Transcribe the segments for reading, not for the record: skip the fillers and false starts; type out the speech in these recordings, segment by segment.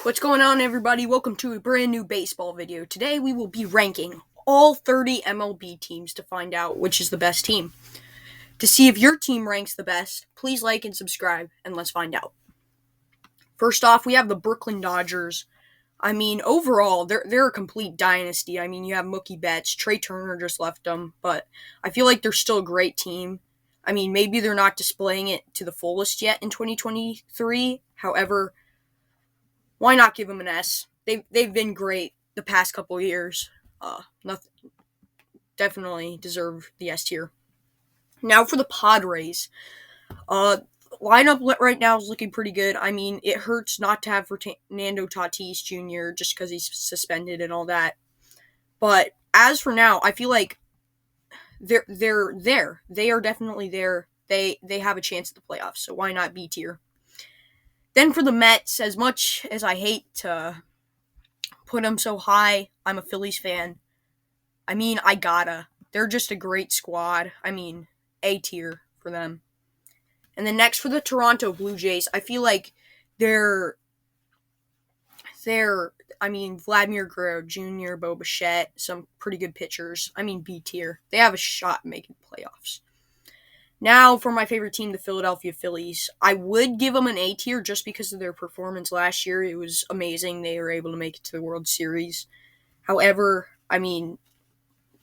What's going on, everybody? Welcome to a brand new baseball video. Today we will be ranking all 30 MLB teams to find out which is the best team. To see if your team ranks the best, please like and subscribe, and let's find out. First off, we have the Brooklyn Dodgers. Overall, they're a complete dynasty. You have Mookie Betts, Trey Turner just left them, but I feel like they're still a great team. Maybe they're not displaying it to the fullest yet in 2023. However, why not give them an S? They've been great the past couple of years. Nothing, definitely deserve the S tier. Now for the Padres. Lineup right now is looking pretty good. It hurts not to have Fernando Tatis Jr. just because he's suspended and all that. But as for now, I feel like they're there. They are definitely there. They have a chance at the playoffs. So why not B tier? Then for the Mets, as much as I hate to put them so high, I'm a Phillies fan. I gotta. They're just a great squad. A tier for them. And then next for the Toronto Blue Jays, I feel like they're Vladimir Guerrero Jr., Bo Bichette, some pretty good pitchers. B tier. They have a shot at making playoffs. Now, for my favorite team, the Philadelphia Phillies. I would give them an A tier just because of their performance last year. It was amazing. They were able to make it to the World Series. However,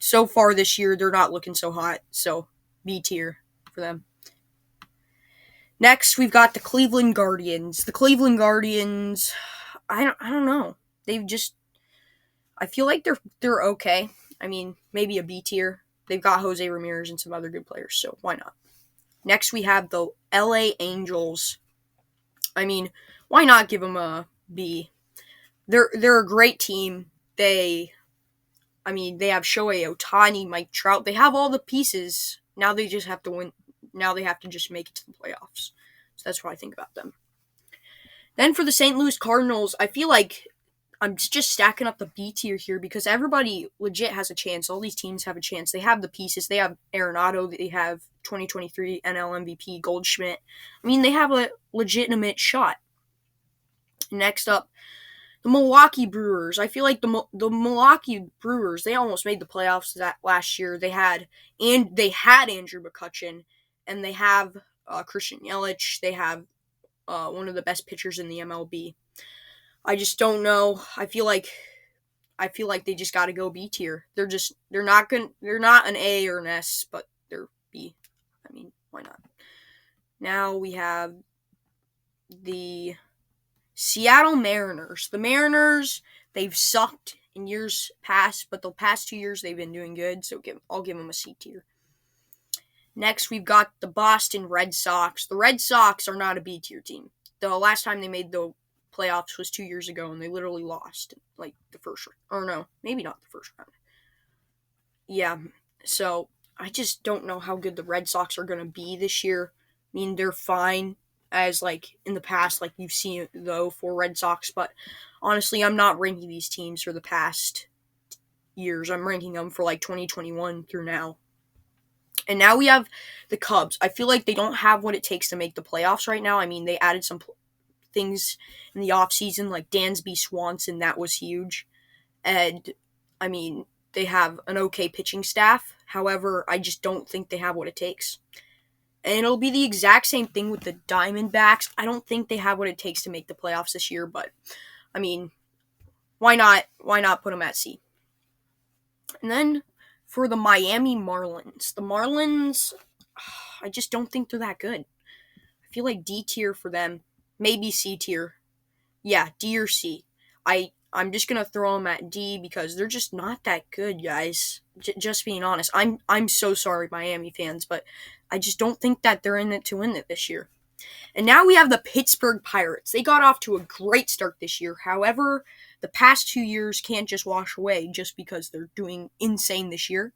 so far this year, they're not looking so hot. So, B tier for them. Next, we've got the Cleveland Guardians. The Cleveland Guardians, I don't know. I feel like they're okay. Maybe a B tier. They've got Jose Ramirez and some other good players, so why not? Next, we have the LA Angels. Why not give them a B? They're a great team. They have Shohei Ohtani, Mike Trout. They have all the pieces. Now they just have to win. Now they have to just make it to the playoffs. So that's what I think about them. Then for the St. Louis Cardinals, I feel like I'm just stacking up the B tier here because everybody legit has a chance. All these teams have a chance. They have the pieces. They have Arenado. They have 2023 NL MVP Goldschmidt. They have a legitimate shot. Next up, the Milwaukee Brewers. I feel like the Milwaukee Brewers, they almost made the playoffs that last year. They had Andrew McCutchen, and they have Christian Yelich. They have one of the best pitchers in the MLB. I just don't know. I feel like they just got to go B tier. They're not an A or an S, but they're B. Why not? Now we have the Seattle Mariners. The Mariners, they've sucked in years past, but the past 2 years they've been doing good, so I'll give them a C tier. Next, we've got the Boston Red Sox. The Red Sox are not a B tier team. The last time they made the playoffs was 2 years ago, and they literally lost the first round. Or no, maybe not the first round. Yeah, so I just don't know how good the Red Sox are going to be this year. They're fine as in the past, you've seen though for Red Sox, but honestly, I'm not ranking these teams for the past years. I'm ranking them for 2021 through now. And now we have the Cubs. I feel like they don't have what it takes to make the playoffs right now. They added some things in the offseason, like Dansby Swanson. That was huge. And, they have an okay pitching staff. However, I just don't think they have what it takes. And it'll be the exact same thing with the Diamondbacks. I don't think they have what it takes to make the playoffs this year, but, why not put them at C? And then for the Miami Marlins. The Marlins, I just don't think they're that good. I feel like D tier for them. Maybe C tier. Yeah, D or C. I'm just going to throw them at D because they're just not that good, guys. Just being honest. I'm so sorry, Miami fans, but I just don't think that they're in it to win it this year. And now we have the Pittsburgh Pirates. They got off to a great start this year. However, the past 2 years can't just wash away just because they're doing insane this year.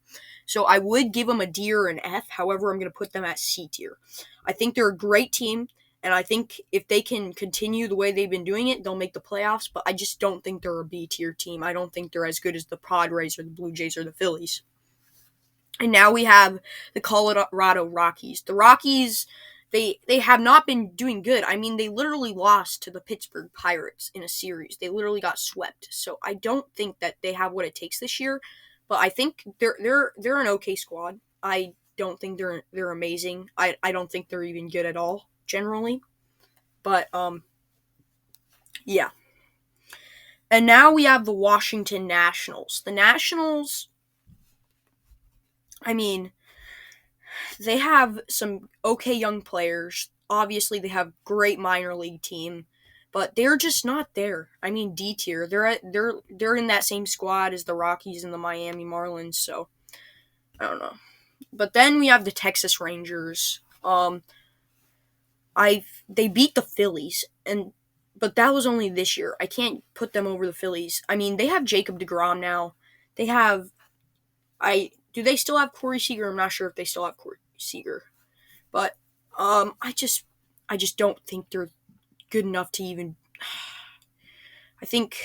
So I would give them a D or an F. However, I'm going to put them at C tier. I think they're a great team, and I think if they can continue the way they've been doing it, they'll make the playoffs, but I just don't think they're a B tier team. I don't think they're as good as the Padres or the Blue Jays or the Phillies. And now we have the Colorado Rockies. The Rockies, they have not been doing good. I mean, they literally lost to the Pittsburgh Pirates in a series. They literally got swept. So I don't think that they have what it takes this year. But I think they're an okay squad. I don't think they're amazing. I don't think they're even good at all generally. But yeah. And now we have the Washington Nationals. The Nationals, I mean, they have some okay young players. Obviously, they have great minor league team, but they're just not there. I mean, D tier. They're in that same squad as the Rockies and the Miami Marlins. So I don't know. But then we have the Texas Rangers. They beat the Phillies, but that was only this year. I can't put them over the Phillies. I mean, they have Jacob deGrom now. They have do they still have Corey Seager? I'm not sure if they still have Corey Seager. But I just don't think they're good enough to even. I think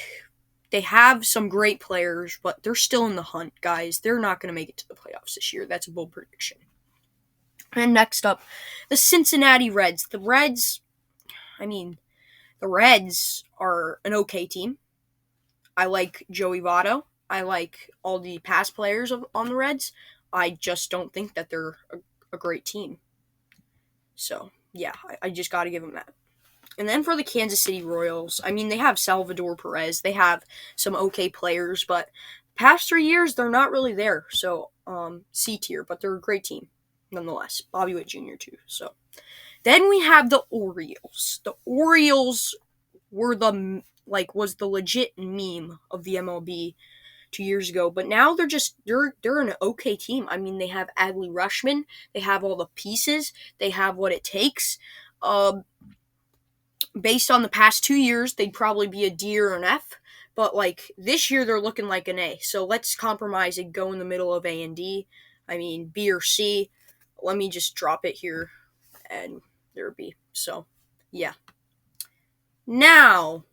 they have some great players, but they're still in the hunt, guys. They're not going to make it to the playoffs this year. That's a bold prediction. And next up, the Cincinnati Reds. The Reds are an okay team. I like Joey Votto. I like all the past players on the Reds. I just don't think that they're a great team. So, yeah, I just got to give them that. And then for the Kansas City Royals, I mean, they have Salvador Perez. They have some okay players, but past 3 years, they're not really there. So, C tier, but they're a great team nonetheless. Bobby Witt Jr. too. So, then we have the Orioles. The Orioles were was the legit meme of the MLB 2 years ago, but now they're an okay team. I mean, they have Adley Rutschman, they have all the pieces, they have what it takes. Based on the past 2 years, they'd probably be a D or an F, but like this year they're looking like an A. So let's compromise and go in the middle of A and D. I mean, B or C. Let me just drop it here, and there would be. So, yeah. Now,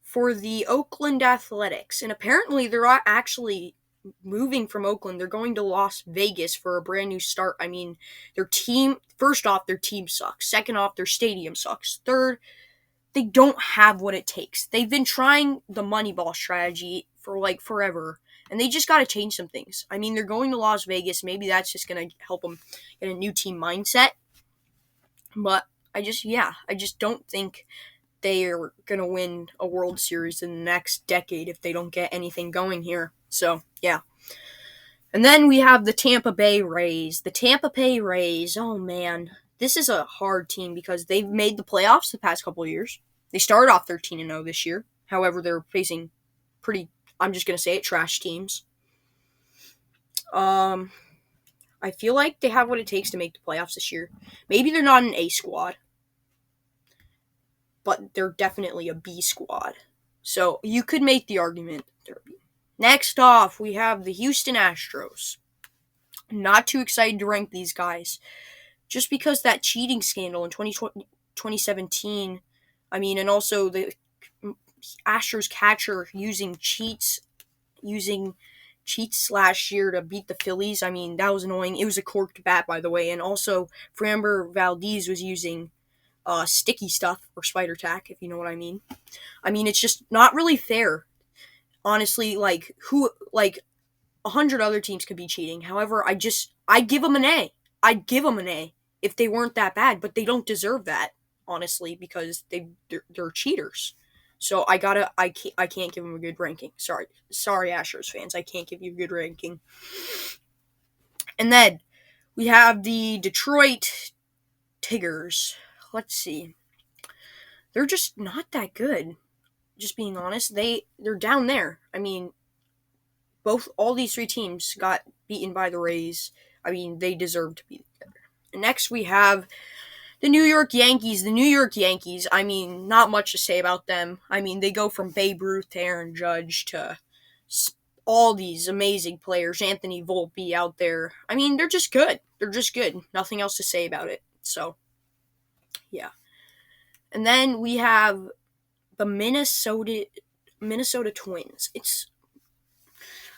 for the Oakland Athletics, and apparently they're actually moving from Oakland. They're going to Las Vegas for a brand new start. I mean, first off, their team sucks. Second off, their stadium sucks. Third, they don't have what it takes. They've been trying the Moneyball strategy for like forever, and they just got to change some things. I mean, they're going to Las Vegas. Maybe that's just going to help them get a new team mindset. But I just don't think they are going to win a World Series in the next decade if they don't get anything going here. So, yeah. And then we have the Tampa Bay Rays. The Tampa Bay Rays, oh man, this is a hard team because they've made the playoffs the past couple of years. They started off 13-0 this year. However, they're facing I'm just going to say it, trash teams. I feel like they have what it takes to make the playoffs this year. Maybe they're not an A squad, but they're definitely a B squad. So you could make the argument they're a B. Next off, we have the Houston Astros. Not too excited to rank these guys. Just because that cheating scandal in 2017, I mean, and also the Astros catcher using cheats last year to beat the Phillies. I mean, that was annoying. It was a corked bat, by the way. And also, Framber Valdez was using sticky stuff or spider tack, if you know what I mean. I mean, it's just not really fair. Honestly, 100 other teams could be cheating. However, I'd give them an A. I'd give them an A if they weren't that bad, but they don't deserve that, honestly, because they're cheaters. So I can't give them a good ranking. Sorry, Astros fans, I can't give you a good ranking. And then we have the Detroit Tigers. Let's see. They're just not that good. Just being honest, they're down there. I mean, all these three teams got beaten by the Rays. I mean, they deserve to be there. And next we have the New York Yankees. The New York Yankees, I mean, not much to say about them. I mean, they go from Babe Ruth to Aaron Judge to all these amazing players. Anthony Volpe out there. I mean, they're just good. They're just good. Nothing else to say about it. So, yeah. And then we have the Minnesota Twins.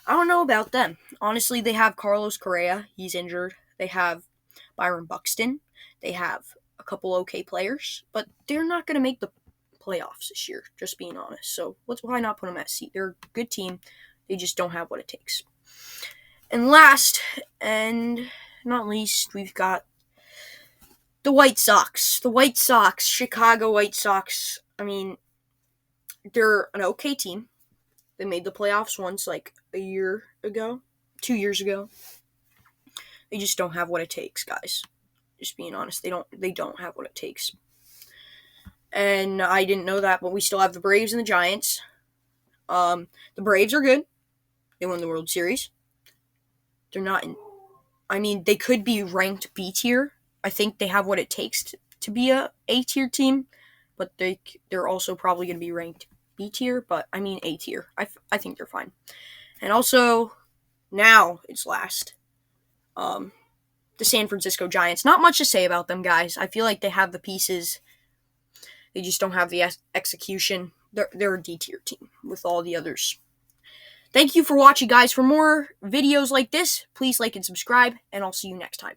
I don't know about them. Honestly, they have Carlos Correa. He's injured. They have Byron Buxton. They have a couple okay players, but they're not going to make the playoffs this year, just being honest. So why not put them at C? They're a good team. They just don't have what it takes. And last and not least, we've got the White Sox. The White Sox, Chicago White Sox. I mean, they're an okay team. They made the playoffs once, like a year ago, 2 years ago. They just don't have what it takes, guys. Just being honest, they don't have what it takes. And I didn't know that, but we still have the Braves and the Giants. The Braves are good. They won the World Series. They're not in. I mean, they could be ranked B tier. I think they have what it takes to be a A tier team, but they're also probably going to be ranked B tier. But I mean A tier. I think they're fine. And also, now it's last. The San Francisco Giants. Not much to say about them, guys. I feel like they have the pieces. They just don't have the execution. They're a D tier team with all the others. Thank you for watching, guys. For more videos like this, please like and subscribe, and I'll see you next time.